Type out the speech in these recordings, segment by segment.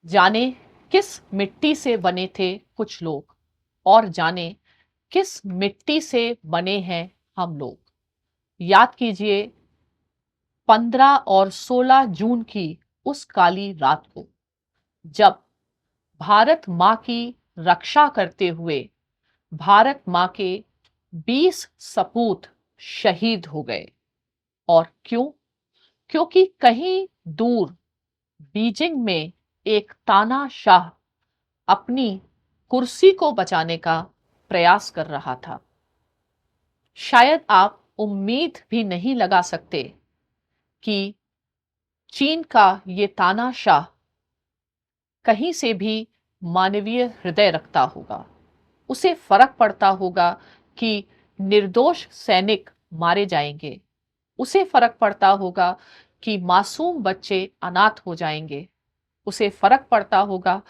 जाने किस मिट्टी से बने थे कुछ लोग और जाने किस मिट्टी से बने हैं हम लोग। याद कीजिए 15 और 16 जून की उस काली रात को, जब भारत माँ की रक्षा करते हुए भारत माँ के 20 सपूत शहीद हो गए। और क्यों? क्योंकि कहीं दूर बीजिंग में एक तानाशाह अपनी कुर्सी को बचाने का प्रयास कर रहा था। शायद आप उम्मीद भी नहीं लगा सकते कि चीन का ये तानाशाह कहीं से भी मानवीय हृदय रखता होगा। उसे फर्क पड़ता होगा कि निर्दोष सैनिक मारे जाएंगे। उसे फर्क पड़ता होगा कि मासूम बच्चे अनाथ हो जाएंगे। उसे फर्क पड़ता होगा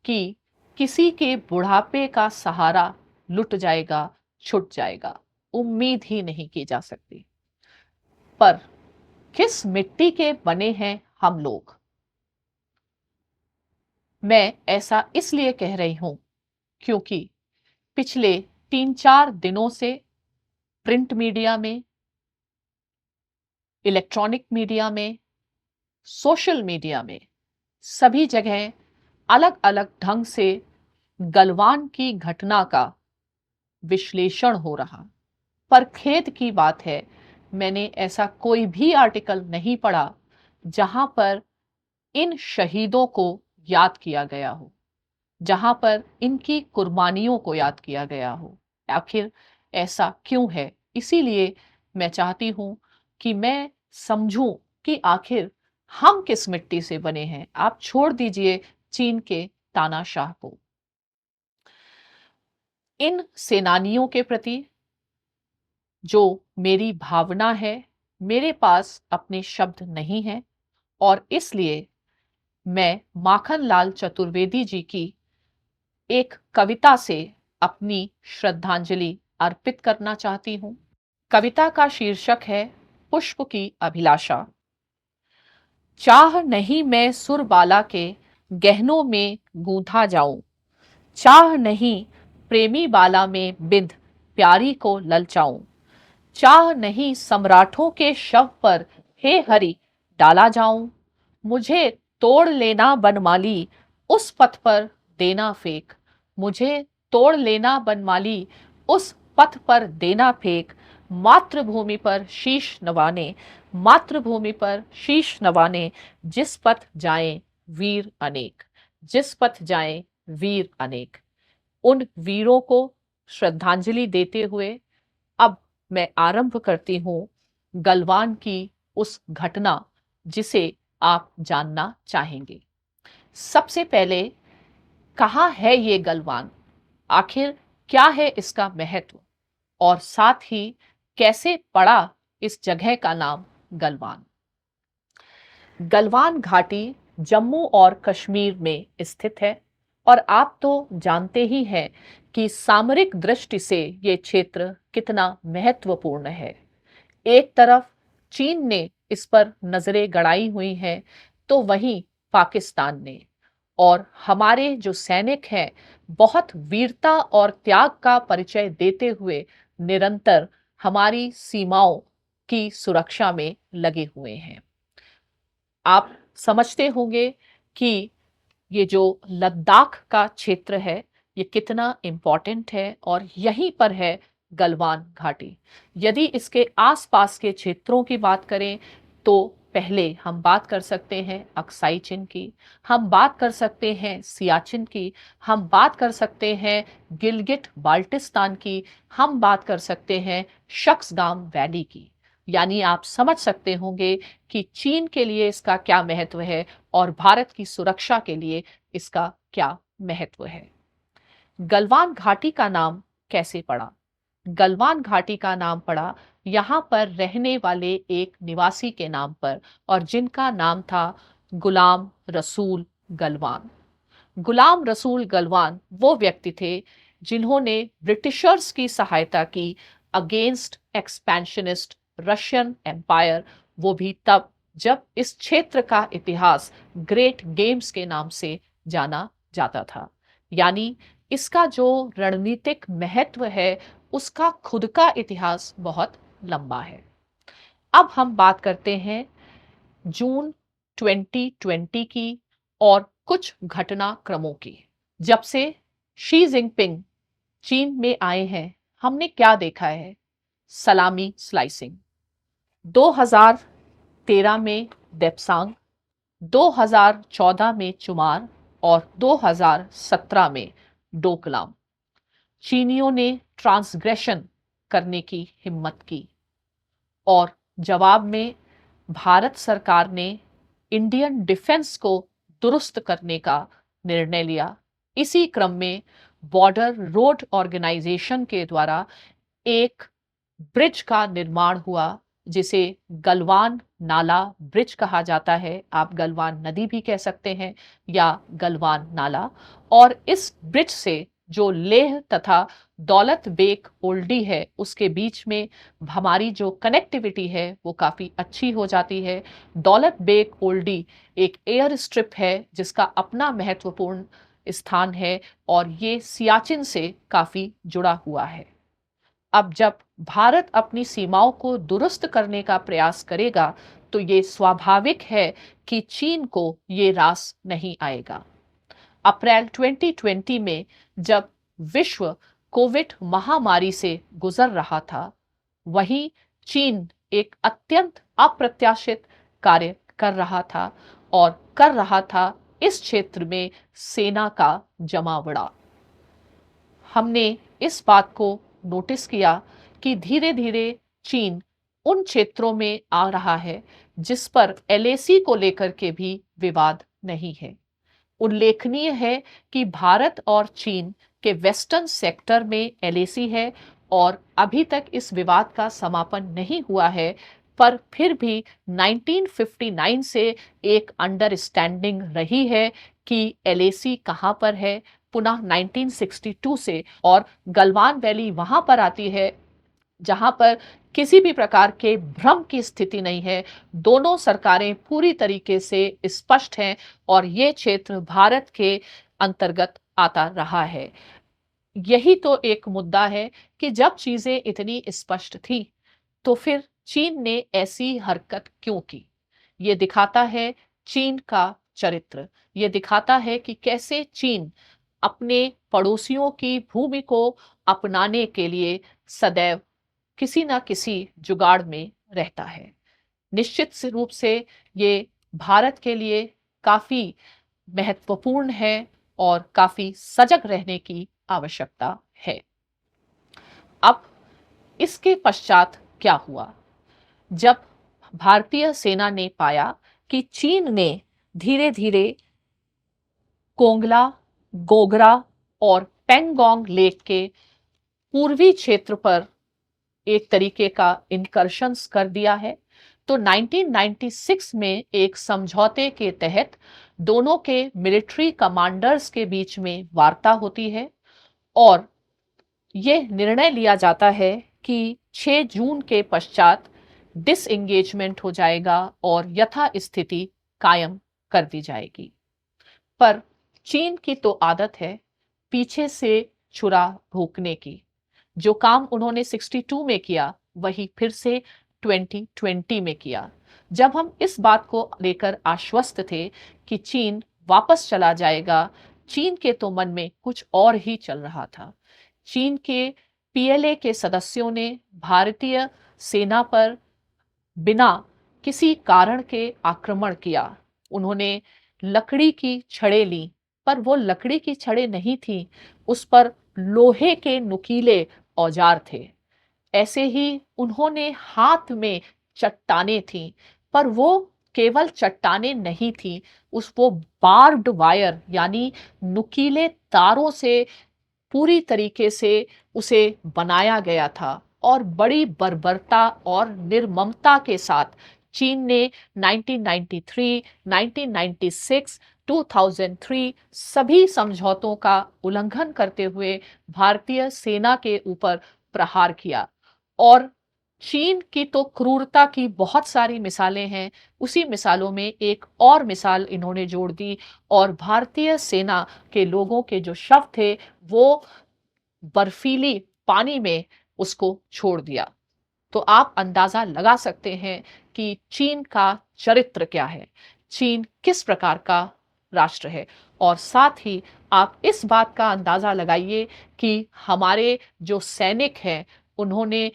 कि किसी के बुढ़ापे का सहारा लुट जाएगा, छुट जाएगा। उम्मीद ही नहीं की जा सकती। पर किस मिट्टी के बने हैं हम लोग? मैं ऐसा इसलिए कह रही हूं क्योंकि पिछले 3-4 दिनों से प्रिंट मीडिया में, इलेक्ट्रॉनिक मीडिया में, सोशल मीडिया में, सभी जगह अलग अलग ढंग से गलवान की घटना का विश्लेषण हो रहा। पर खेद की बात है, मैंने ऐसा कोई भी आर्टिकल नहीं पढ़ा जहां पर इन शहीदों को याद किया गया हो, जहां पर इनकी कुर्बानियों को याद किया गया हो। आखिर ऐसा क्यों है? इसीलिए मैं चाहती हूं कि मैं समझूं कि आखिर हम किस मिट्टी से बने हैं। आप छोड़ दीजिए चीन के तानाशाह को। इन सेनानियों के प्रति जो मेरी भावना है, मेरे पास अपने शब्द नहीं हैं, और इसलिए मैं माखनलाल चतुर्वेदी जी की एक कविता से अपनी श्रद्धांजलि अर्पित करना चाहती हूं। कविता का शीर्षक है पुष्प की अभिलाषा। चाह नहीं मैं सुरबाला के गहनों में गूंथा जाऊं, चाह नहीं प्रेमी बाला में बिंद प्यारी को ललचाऊं, चाह नहीं सम्राटों के शव पर हे हरि डाला जाऊं, मुझे तोड़ लेना बनमाली उस पथ पर देना फेंक, मुझे तोड़ लेना बनमाली उस पथ पर देना फेंक, मातृभूमि पर शीश नवाने, मातृभूमि पर शीश नवाने, जिस पथ जाएं वीर अनेक, जिस पथ जाएं वीर अनेक। उन वीरों को श्रद्धांजलि देते हुए अब मैं आरंभ करती हूं गलवान की उस घटना जिसे आप जानना चाहेंगे। सबसे पहले, कहाँ है ये गलवान? आखिर क्या है इसका महत्व? और साथ ही कैसे पड़ा इस जगह का नाम गलवान? गलवान घाटी जम्मू और कश्मीर में स्थित है, और आप तो जानते ही हैं कि सामरिक दृष्टि से ये क्षेत्र कितना महत्वपूर्ण है। एक तरफ चीन ने इस पर नजरें गड़ाई हुई हैं, तो वहीं पाकिस्तान ने। और हमारे जो सैनिक हैं, बहुत वीरता और त्याग का परिचय देते हुए निरंतर हमारी सीमाओं की सुरक्षा में लगे हुए हैं। आप समझते होंगे कि ये जो लद्दाख का क्षेत्र है, ये कितना इम्पॉर्टेंट है, और यहीं पर है गलवान घाटी। यदि इसके आसपास के क्षेत्रों की बात करें तो पहले हम बात कर सकते हैं अक्साई चिन की, हम बात कर सकते हैं सियाचिन की, हम बात कर सकते हैं गिलगिट बाल्टिस्तान की, हम बात कर सकते हैं शख्सगाम वैली की। यानी आप समझ सकते होंगे कि चीन के लिए इसका क्या महत्व है और भारत की सुरक्षा के लिए इसका क्या महत्व है। गलवान घाटी का नाम कैसे पड़ा? गलवान घाटी का नाम पड़ा यहाँ पर रहने वाले एक निवासी के नाम पर, और जिनका नाम था गुलाम रसूल गलवान। गुलाम रसूल गलवान वो व्यक्ति थे जिन्होंने ब्रिटिशर्स की सहायता की अगेंस्ट एक्सपेंशनिस्ट रशियन एम्पायर, वो भी तब जब इस क्षेत्र का इतिहास ग्रेट गेम्स के नाम से जाना जाता था। यानी इसका जो रणनीतिक महत्व है, उसका खुद का इतिहास बहुत लंबा है। अब हम बात करते हैं जून 2020 की और कुछ घटनाक्रमों की। जब से शी जिनपिंग चीन में आए हैं, हमने क्या देखा है? सलामी स्लाइसिंग। 2013 में देप्सांग, 2014 में चुमार और 2017 में डोकलाम। चीनियों ने ट्रांसग्रेशन करने की हिम्मत की और जवाब में भारत सरकार ने इंडियन डिफेंस को दुरुस्त करने का निर्णय लिया। इसी क्रम में बॉर्डर रोड ऑर्गेनाइजेशन के द्वारा एक ब्रिज का निर्माण हुआ, जिसे गलवान नाला ब्रिज कहा जाता है। आप गलवान नदी भी कह सकते हैं या गलवान नाला। और इस ब्रिज से जो लेह तथा दौलत बेग ओल्डी है, उसके बीच में हमारी जो कनेक्टिविटी है वो काफ़ी अच्छी हो जाती है। दौलत बेग ओल्डी एक एयर स्ट्रिप है जिसका अपना महत्वपूर्ण स्थान है और ये सियाचिन से काफ़ी जुड़ा हुआ है। अब जब भारत अपनी सीमाओं को दुरुस्त करने का प्रयास करेगा, तो ये स्वाभाविक है कि चीन को ये रास नहीं आएगा। अप्रैल 2020 में जब विश्व कोविड महामारी से गुजर रहा था, वहीं चीन एक अत्यंत अप्रत्याशित कार्य कर रहा था और कर रहा था इस क्षेत्र में सेना का जमावड़ा। हमने इस बात को नोटिस किया कि धीरे धीरे चीन उन क्षेत्रों में आ रहा है जिस पर एलएसी को लेकर के भी विवाद नहीं है। उल्लेखनीय है कि भारत और चीन के वेस्टर्न सेक्टर में एलएसी है और अभी तक इस विवाद का समापन नहीं हुआ है, पर फिर भी 1959 से एक अंडरस्टैंडिंग रही है कि एलएसी कहाँ पर है। पुनः 1962 से और गलवान वैली वहां पर आती है जहां पर किसी भी प्रकार के भ्रम की स्थिति नहीं है। दोनों सरकारें पूरी तरीके से स्पष्ट हैं और ये क्षेत्र भारत के अंतर्गत आता रहा है। यही तो एक मुद्दा है कि जब चीजें इतनी स्पष्ट थी, तो फिर चीन ने ऐसी हरकत क्यों की? ये दिखाता है चीन का चरित्र। ये दिखाता है कि कैसे चीन अपने पड़ोसियों की भूमि को अपनाने के लिए सदैव किसी ना किसी जुगाड़ में रहता है। निश्चित से रूप से ये भारत के लिए काफी महत्वपूर्ण है और काफी सजग रहने की आवश्यकता है। अब इसके पश्चात क्या हुआ? जब भारतीय सेना ने पाया कि चीन ने धीरे धीरे कोंगला, गोगरा और पेंगोंग लेक के पूर्वी क्षेत्र पर एक तरीके का इनकर्शंस कर दिया है, तो 1996 में एक समझौते के तहत दोनों के मिलिट्री कमांडर्स के बीच में वार्ता होती है और यह निर्णय लिया जाता है कि 6 जून के पश्चात डिसएंगेजमेंट हो जाएगा और यथास्थिति कायम कर दी जाएगी। पर चीन की तो आदत है पीछे से छुरा भोंकने की। जो काम उन्होंने 62 में किया, वही फिर से 2020 में किया। जब हम इस बात को लेकर आश्वस्त थे कि चीन वापस चला जाएगा, चीन के तो मन में कुछ और ही चल रहा था। चीन के पीएलए के सदस्यों ने भारतीय सेना पर बिना किसी कारण के आक्रमण किया। उन्होंने लकड़ी की छड़ें ली, पर वो लकड़ी की छड़ें नहीं थी, उस पर लोहे के नुकीले औजार थे। ऐसे ही उन्होंने हाथ में चट्टानें थीं, पर वो केवल चट्टानें नहीं थीं, वो बार्ब्ड वायर यानी नुकीले तारों से पूरी तरीके से उसे बनाया गया था और बड़ी बर्बरता और निर्ममता के साथ चीन ने 1993, 1996, 2003 सभी समझौतों का उल्लंघन करते हुए भारतीय सेना के ऊपर प्रहार किया और चीन की तो क्रूरता की बहुत सारी मिसालें हैं, उसी मिसालों में एक और मिसाल इन्होंने जोड़ दी और भारतीय सेना के लोगों के जो शव थे, वो बर्फीली पानी में उसको छोड़ दिया। तो आप अंदाजा लगा सकते हैं कि चीन का चरित्र क्या है, चीन किस प्रकार का राष्ट्र है। और साथ ही आप इस बात का अंदाजा लगाइए कि हमारे जो सैनिक हैं, उन्होंने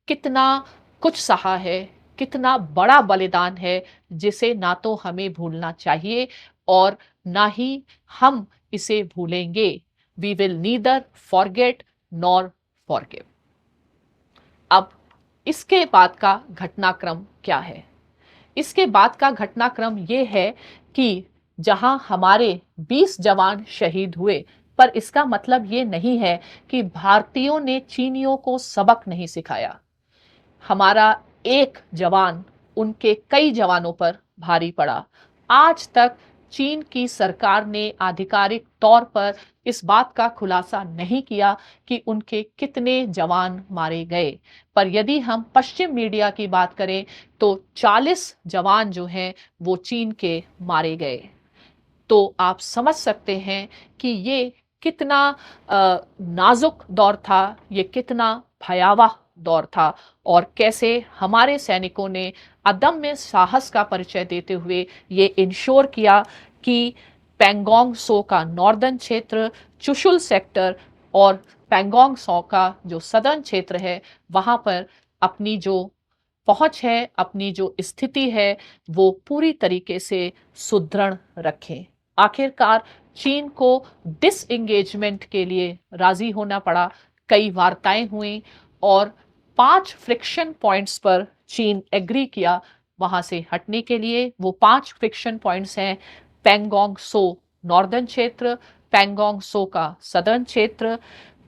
कितना कुछ सहा है, कितना बड़ा बलिदान है, जिसे ना तो हमें भूलना चाहिए और ना ही हम इसे भूलेंगे। We will neither forget nor forgive. अब इसके बाद का घटनाक्रम क्या है? इसके बाद का घटनाक्रम ये है कि जहां हमारे 20 जवान शहीद हुए, पर इसका मतलब ये नहीं है कि भारतीयों ने चीनियों को सबक नहीं सिखाया। हमारा एक जवान उनके कई जवानों पर भारी पड़ा। आज तक चीन की सरकार ने आधिकारिक तौर पर इस बात का खुलासा नहीं किया कि उनके कितने जवान मारे गए। पर यदि हम पश्चिम मीडिया की बात करें तो 40 जवान जो हैं वो चीन के मारे गए। तो आप समझ सकते हैं कि ये कितना नाजुक दौर था, ये कितना भयावह दौर था और कैसे हमारे सैनिकों ने अदम्य साहस का परिचय देते हुए ये इंश्योर किया कि पैंगोंग सो का नॉर्दर्न क्षेत्र, चुशुल सेक्टर और पैंगोंग सो का जो सदर्न क्षेत्र है, वहां पर अपनी जो पहुंच है, अपनी जो स्थिति है, वो पूरी तरीके से सुदृढ़ रखें। आखिरकार चीन को डिसएंगेजमेंट के लिए राजी होना पड़ा। कई वार्ताएं हुई और 5 फ्रिक्शन पॉइंट्स पर चीन एग्री किया वहां से हटने के लिए। वो 5 फ्रिक्शन पॉइंट्स हैं: पैंगोंग सो नॉर्दर्न क्षेत्र, पैंगोंग सो का सदर्न क्षेत्र,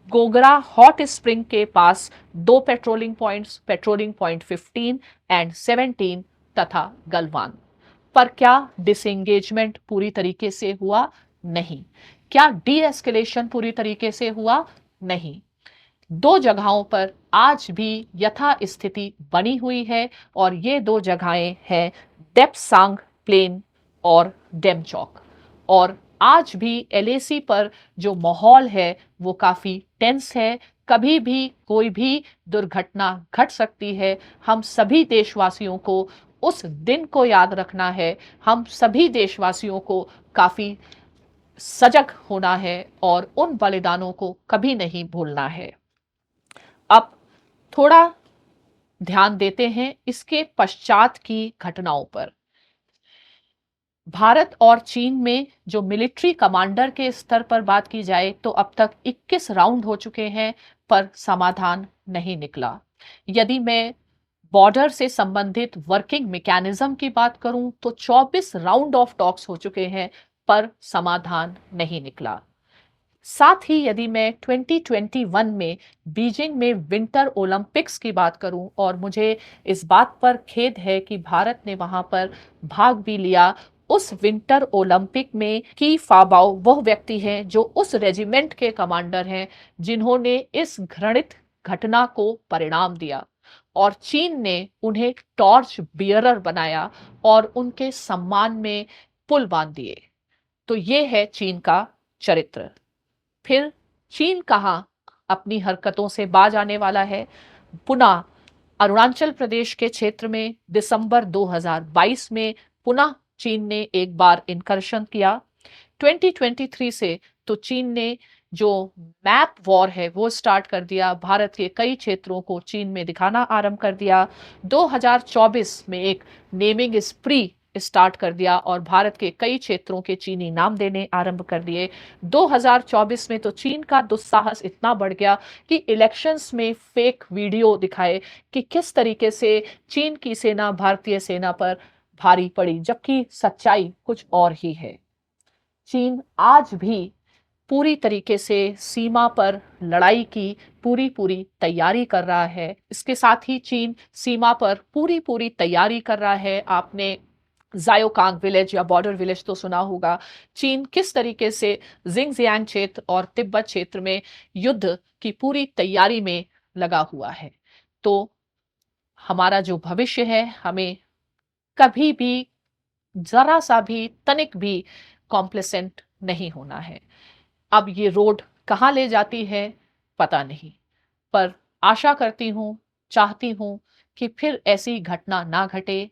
गोगरा हॉट स्प्रिंग के पास 2 पेट्रोलिंग पॉइंट 15 एंड 17 तथा गलवान। पर क्या डिसएंगेजमेंट पूरी तरीके से हुआ? नहीं। क्या डी एस्केलेशन पूरी तरीके से हुआ? नहीं। 2 जगहों पर आज भी यथा स्थिति बनी हुई है और ये 2 जगहें हैं डेप्सांग प्लेन और डेमचौक। और आज भी एलएसी पर जो माहौल है वो काफी टेंस है। कभी भी कोई भी दुर्घटना घट सकती है। हम सभी देशवासियों को उस दिन को याद रखना है। हम सभी देशवासियों को काफी सजग होना है और उन बलिदानों को कभी नहीं भूलना है। अब थोड़ा ध्यान देते हैं इसके पश्चात की घटनाओं पर। भारत और चीन में जो मिलिट्री कमांडर के स्तर पर बात की जाए तो अब तक 21 राउंड हो चुके हैं, पर समाधान नहीं निकला। यदि मैं बॉर्डर से संबंधित वर्किंग मैकेनिज्म की बात करूं तो 24 राउंड ऑफ टॉक्स हो चुके हैं, पर समाधान नहीं निकला। साथ ही यदि मैं 2021 में बीजिंग में विंटर ओलंपिक्स की बात करूं, और मुझे इस बात पर खेद है कि भारत ने वहां पर भाग भी लिया, उस विंटर ओलंपिक में की फाबाओ वह व्यक्ति हैं जो उस रेजिमेंट के कमांडर हैं जिन्होंने इस घृणित घटना को परिणाम दिया और चीन ने उन्हें टॉर्च बियरर बनाया और उनके सम्मान में पुल बांध दिए। तो ये है चीन का चरित्र। फिर चीन कहां अपनी हरकतों से बाज आने वाला है? पुनः अरुणाचल प्रदेश के क्षेत्र में दिसंबर 2022 में पुनः चीन ने एक बार इनकर्शन किया। 2023 से तो चीन ने जो मैप वॉर है वो स्टार्ट कर दिया। भारत के कई क्षेत्रों को चीन में दिखाना आरंभ कर दिया। 2024 में एक नेमिंग स्प्री स्टार्ट कर दिया और भारत के कई क्षेत्रों के चीनी नाम देने आरंभ कर दिए। 2024 में तो चीन का दुस्साहस इतना बढ़ गया कि इलेक्शंस में फेक वीडियो दिखाए कि किस तरीके से चीन की सेना भारतीय सेना पर भारी पड़ी, जबकि सच्चाई कुछ और ही है। चीन आज भी पूरी तरीके से सीमा पर लड़ाई की पूरी तैयारी कर रहा है। इसके साथ ही चीन सीमा पर पूरी तैयारी कर रहा है। आपने जायोकांग विलेज या बॉर्डर विलेज तो सुना होगा। चीन किस तरीके से जिंगजियांग क्षेत्र और तिब्बत क्षेत्र में युद्ध की पूरी तैयारी में लगा हुआ है। तो हमारा जो भविष्य है, हमें कभी भी ज़रा सा भी, तनिक भी कॉम्प्लेसेंट नहीं होना है। अब ये रोड कहाँ ले जाती है, पता नहीं। पर आशा करती हूँ, चाहती हूँ कि फिर ऐसी घटना ना घटे,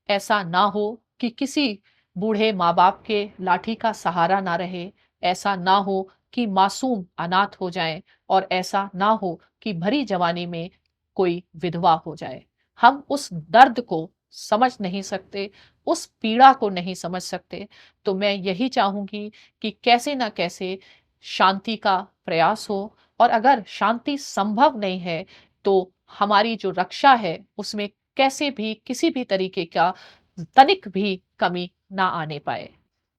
ऐसा ना हो कि किसी बूढ़े माँ-बाप के लाठी का सहारा ना रहे, ऐसा ना हो कि मासूम अनाथ हो जाएँ और ऐसा ना हो कि भरी जवानी में कोई विधवा हो जाए। हम उस दर्द को समझ नहीं सकते, उस पीड़ा को नहीं समझ सकते, तो मैं यही चाहूँगी कि कैसे न कैसे शांति का प्रयास हो और अगर शांति संभव नहीं है, तो हमारी जो रक्षा है, उसमें कैसे भी किसी भी तरीके का तनिक भी कमी ना आने पाए।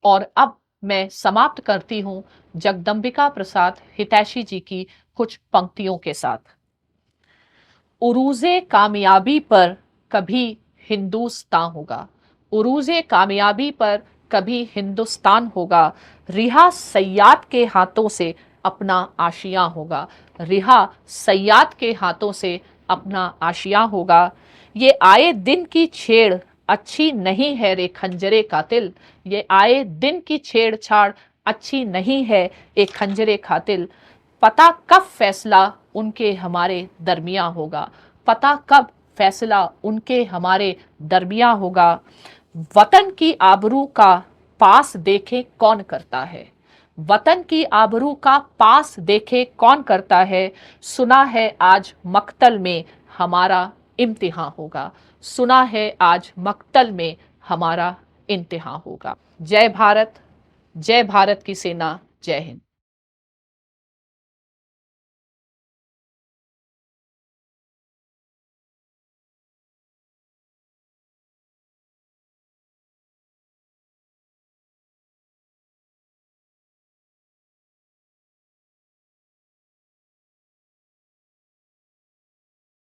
और अब मैं समाप्त करती हूँ जगदंबिका प्रसाद हितैषी जी की कुछ पंक्तियों के साथ। उरूज़े कामयाबी पर कभी हिंदुस्तान होगा, उरूज़े कामयाबी पर कभी हिंदुस्तान होगा, रिहा सय्याद के हाथों से अपना आशिया होगा, रिहा सय्याद के हाथों से अपना आशिया होगा। ये आए दिन की छेड़ अच्छी नहीं है रे खंजरे कातिल, ये आए दिन की छेड़छाड़ अच्छी नहीं है एक खंजरे कातिल। पता कब फैसला उनके हमारे दरमियाँ होगा, पता कब फैसला उनके हमारे दरमियाँ होगा। वतन की आबरू का पास देखे कौन करता है, वतन की आबरू का पास देखे कौन करता है। सुना है आज मक्तल में हमारा इम्तिहान होगा, सुना है आज मक्तल में हमारा इम्तिहान होगा। जय भारत, जय भारत की सेना, जय हिंद।